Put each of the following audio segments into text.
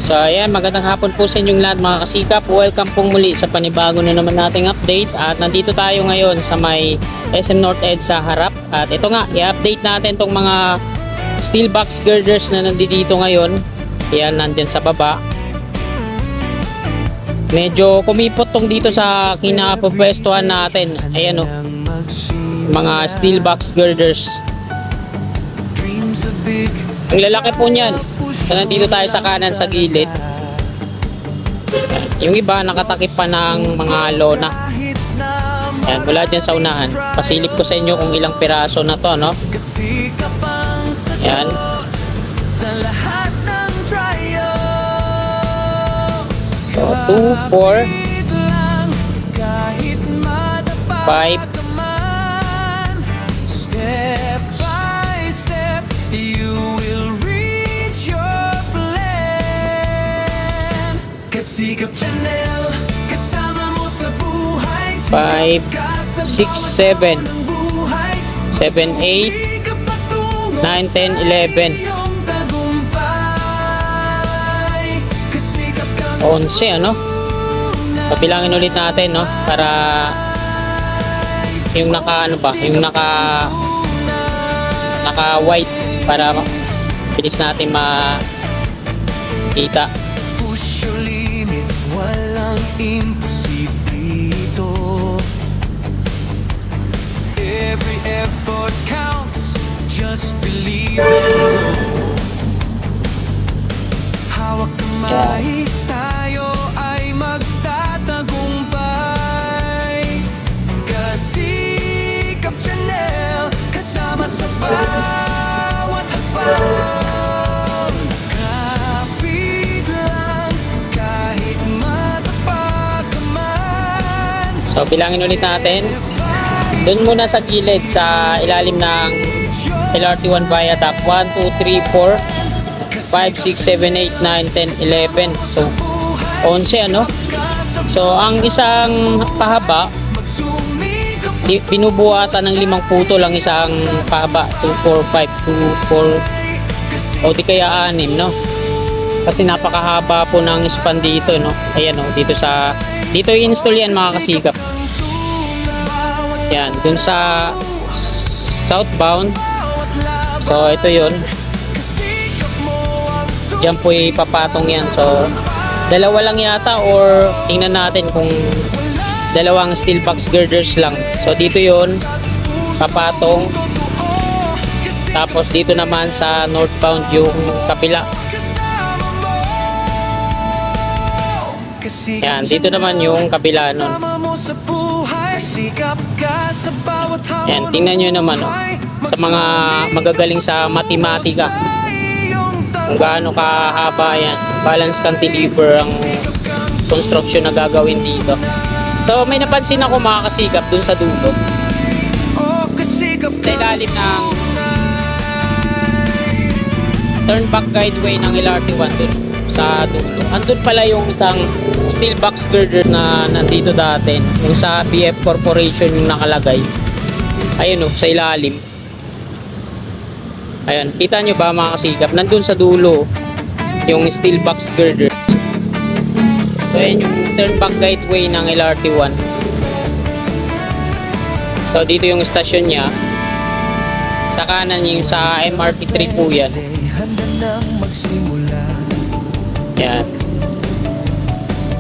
So ayan, magandang hapon po sa inyong lahat mga kasikap. Welcome pong muli sa panibago na naman nating update. At nandito tayo ngayon sa may SM North Edge sa harap. At ito nga, i-update natin tong mga steel box girders na nandito ngayon. Ayan, nandyan sa baba. Medyo kumipot tong dito sa kinapupwestuhan natin. Ayan o, mga steel box girders. Ang lalaki po niyan. So, nandito tayo sa kanan sa gilid. Yung iba nakatakip pa ng mga lona. Yan, mula dyan sa unahan. Pasilip ko sa inyo kung ilang piraso na to, no? Yan. So, 2, 4, 5, 5, 6, 7, 7, 8, 9, 10, 11, 11, ano? Pabilangin ulit natin, no? Para yung naka, ano ba? Yung naka white para bilis natin makita. Push your limits, walang imposiblito. Every effort counts, just believe it. Hawak kamay, tayo ay magtatagumpay. Kasikap Channel, kasama sa bawat hakbang. Kapit lang, kahit matapag ka man. So bilangin ulit natin. Doon muna sa gilid sa ilalim ng LRT1 viaduct. 1, 2, 3, 4, 5, 6, 7, 8, 9, 10, 11. So 11, ano? So ang isang pahaba binubuhatan ng 5 puto lang isang pahaba. 2, 4, 5, 2, 4 o di kaya 6, no? Kasi napakahaba po ng span dito, no? Ayan, no? Dito i-install yan mga kasikap. Yan, dun sa southbound. So ito yun. Diyan po ipapatong yan. So dalawa lang yata, or tingnan natin kung dalawang steel box girders lang. So dito yun papatong. Tapos dito naman sa northbound yung kapila. Yan, dito naman yung kabila nun. Yan, tingnan nyo naman, oh, sa mga magagaling sa matematika kung gaano kahaba yan. Balance cantilever ang construction na gagawin dito. So may napansin ako mga kasikap dun sa dulo, sa ilalim ng turn back guideway ng LRT1 dun sa dulo. Andun pala yung isang steel box girder na nandito dati, yung sa BF Corporation yung nakalagay. Ayun, oh, sa ilalim. Ayan, kita nyo ba mga kasikap? Nandun sa dulo yung steel box girder. So ayan yung turn back guideway ng LRT1. So dito yung stasyon niya. Sa kanan yung sa MRT3 po yan. Yan.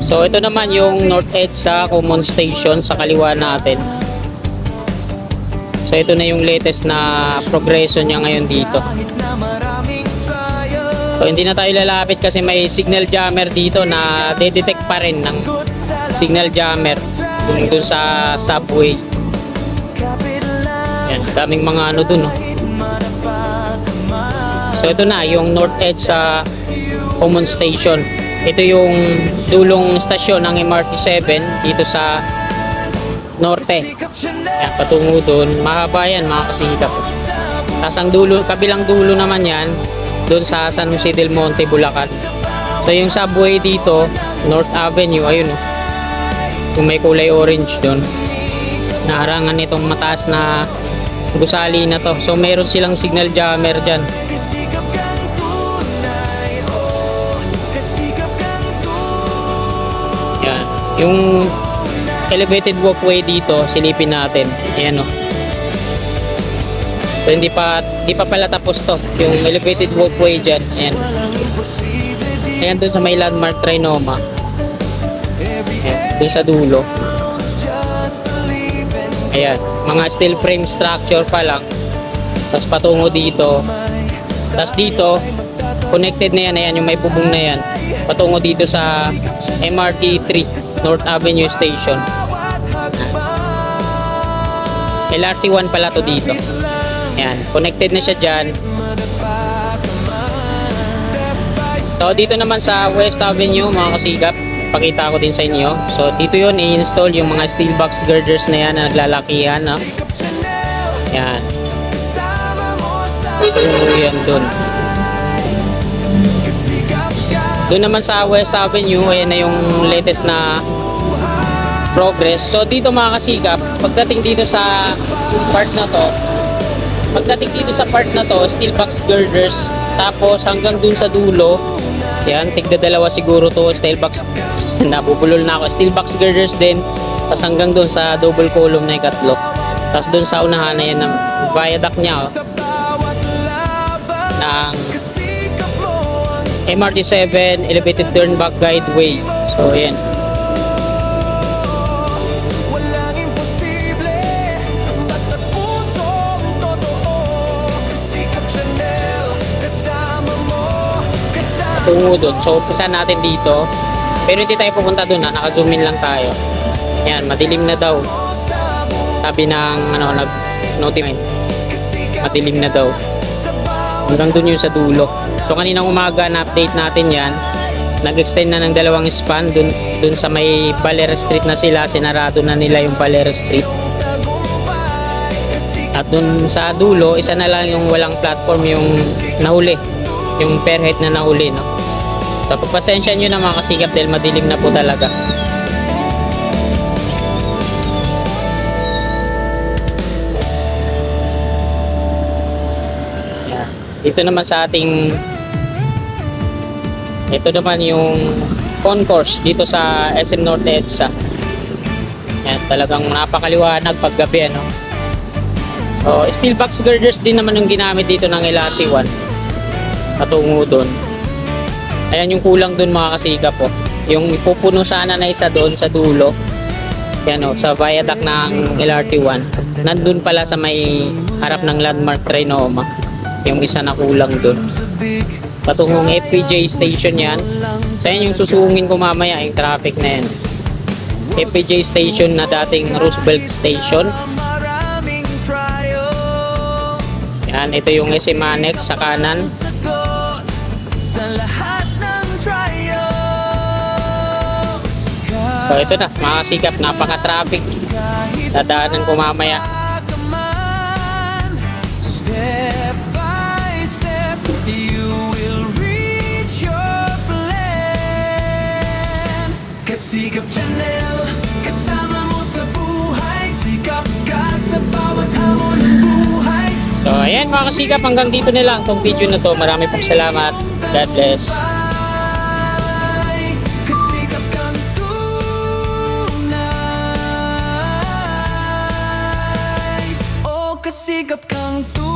So ito naman yung North Edge sa Common Station sa kaliwa natin. So ito na yung latest na progression niya ngayon dito. So hindi na tayo lalapit kasi may signal jammer dito na detect pa rin ng signal jammer dun sa subway. Yan, daming mga ano dun, no? So ito na yung North Edge sa Common Station. Ito yung dulong stasyon ng MRT7 dito sa norte. Yan, patungo dun. Mahaba yan mga kasikap. Tapos ang dulo, kabilang dulo naman yan doon sa San Jose del Monte, Bulacan. So yung subway dito, North Avenue, ayun, oh, yung may kulay orange doon. Naharangan nitong mataas na gusali na to. So meron silang signal jammer dyan. Yung elevated walkway dito, silipin natin. Ayan o. So, hindi pa pala tapos to. Yung elevated walkway dyan. Ayan. Ayan dun sa may landmark Trinoma. Ayan, dun sa dulo. Ayan. Mga steel frame structure pa lang. Tapos patungo dito. Tapos dito, connected na yan. Ayan, yung may bubong na yan. Patungo dito sa MRT 3 North Avenue Station. LRT 1 pala to dito. Ayan, connected na siya dyan. So dito naman sa West Avenue mga kasigap, pakita ko din sa inyo. So dito yun i-install yung mga steel box girders na yan na naglalakihan, no? Yan. Yan dun. Doon naman sa West Avenue, ayan na yung latest na progress. So dito mga kasigap, pagdating dito sa part na to, steel box girders, tapos hanggang dun sa dulo, yan, tigda dalawa siguro to, steel box, nabubulol na ako, steel box girders din, tapos hanggang dun sa double column na ikatlo. Tapos dun sa unahan na yan, ng viaduct niya, oh, ng MRT 7 Elevated Turnback Guideway. So, yan. Walang imposible, basta't pusong totoo. Kasikap Chanel, kasama mo, kasama Tungo doon. So, umpisa natin dito. Pero hindi tayo pupunta doon, ha. Naka-zoom in lang tayo. Yan, madilim na daw. Sabi ng, nag-notify. Madilim na daw. Hanggang doon yung sa dulo. So, kaninang umaga na-update natin yan. Nag-extend na ng dalawang span dun sa may Valera Street na sila. Sinarado na nila yung Valera Street. At dun sa dulo, isa na lang yung walang platform, yung nahuli. Yung per head na nahuli, no? So, pagpasensya nyo na mga kasigap dahil madilim na po talaga. Yan. Dito naman sa ating, ito naman yung concourse dito sa SM Norte EDSA. Yan, talagang napakaliwanag paggabi, ano? So, steel box girders din naman yung ginamit dito ng LRT 1. Patungo doon. Ayan yung kulang doon mga kasigap po. Yung ipupuno sana na isa doon sa dulo. Yan o, sa viaduct ng LRT 1. Nandun pala sa may harap ng landmark Trinoma. Yung isa na kulang doon. Patungong FPJ station yan. So yan yung susungin ko mamaya, yung traffic na yan. FPJ station na dating Roosevelt station. maraming trials. Yan, ito yung SM Annex sa kanan. Sagot sa lahat ng trials. So ito na, mga kasikap, napaka-traffic. Dadaanan ko mamaya. Step by step, you will reach your plan. Kasikap Chanel, kasama mo sa buhay. Sikap ka sa bawat hamon ng buhay. So ayan mga kasikap, hanggang dito na lang itong video na to. Marami pong salamat. God bless. Kasikap kang tunay. Oh, kasikap kang tunay.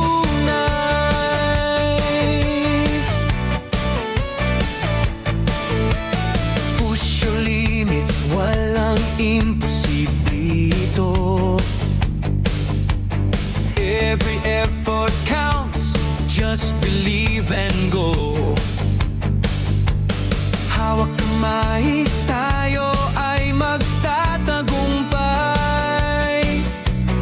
Push your limits, walang imposible ito. Every effort counts, just believe and go. Hawak kamay, tayo ay magtatagumpay.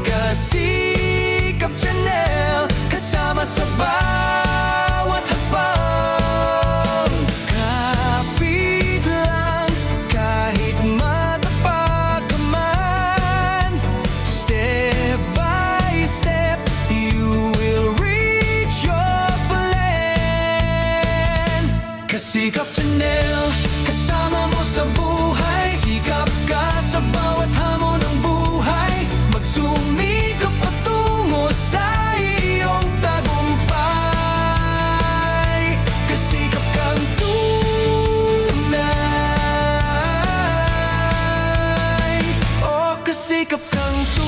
Kasikap Chanel, kasama sa bawat hakbang. Kapit lang, kahit matapak ka man. Step by step, you will reach your plan. Kasikap Chanel, kasama mo sa buhay. Sikap ka sa bawat hamon ng buhay. Magsumikap patungo sa iyong tagumpay. Kasikap kang tunay. Magsikap kang